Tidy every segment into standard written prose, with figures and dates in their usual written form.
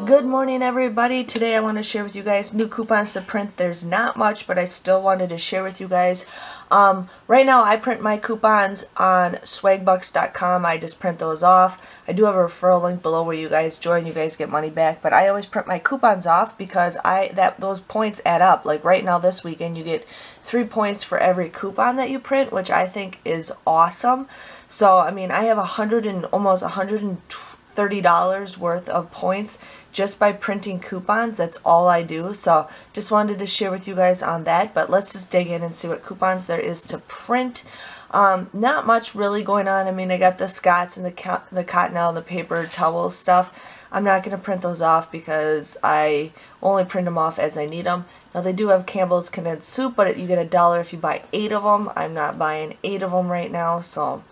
Good morning, everybody. Today I want to share with you guys new coupons to print. There's not much, but I still wanted to share with you guys. Right now I print my coupons on swagbucks.com. I just print those off. I do have a referral link below where you guys join. You guys get money back, but I always print my coupons off because those points add up. Like right now this weekend you get 3 points for every coupon that you print, which I think is awesome. So I mean, I have almost $130 worth of points just by printing coupons. That's all I do. So just wanted to share with you guys on that, but let's just dig in and see what coupons there is to print. Not much really going on. I mean, I got the Scots and the Cottonelle, the paper towel stuff. I'm not going to print those off because I only print them off as I need them. Now they do have Campbell's condensed soup, but you get $1 if you buy 8 of them. I'm not buying 8 of them right now, so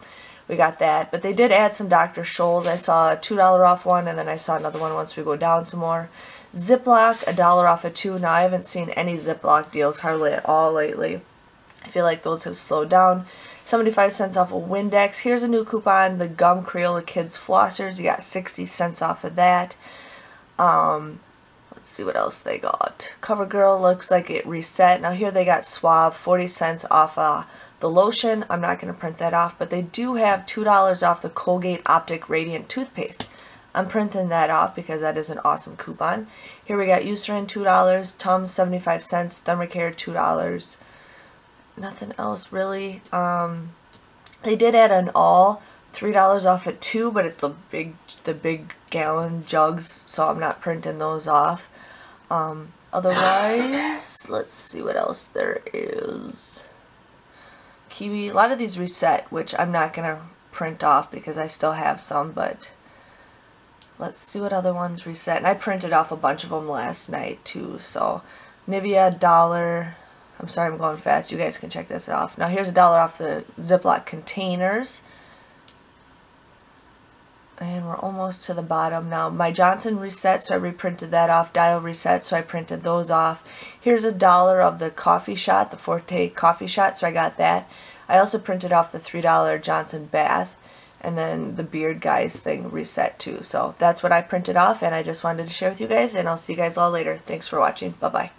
we got that. But they did add some Dr. Scholl's. I saw a $2 off one, and then I saw another one once we go down some more. Ziploc, $1 off of 2. Now I haven't seen any Ziploc deals hardly at all lately. I feel like those have slowed down. 75 cents off of Windex. Here's a new coupon, the Gum Crayola Kids Flossers. You got 60 cents off of that. Let's see what else they got. CoverGirl looks like it reset. Now here they got Suave, 40 cents off the lotion. I'm not going to print that off, but they do have $2 off the Colgate Optic Radiant toothpaste. I'm printing that off because that is an awesome coupon. Here we got Eucerin, $2, Tums, 75 cents, Thermacare, $2. Nothing else really. They did add an all, $3 off at 2, but it's the big gallon jugs, so I'm not printing those off. Otherwise, let's see what else there is. Kiwi, a lot of these reset, which I'm not going to print off because I still have some, but let's see what other ones reset. And I printed off a bunch of them last night too, so Nivea, $1. I'm sorry I'm going fast, you guys can check this off. Now here's $1 off the Ziploc containers. And we're almost to the bottom now. My Johnson reset, so I reprinted that off. Dial reset, so I printed those off. Here's $1 of the coffee shot, the Forte coffee shot, so I got that. I also printed off the $3 Johnson bath, and then the Beard Guys thing reset too. So that's what I printed off, and I just wanted to share with you guys, and I'll see you guys all later. Thanks for watching. Bye-bye.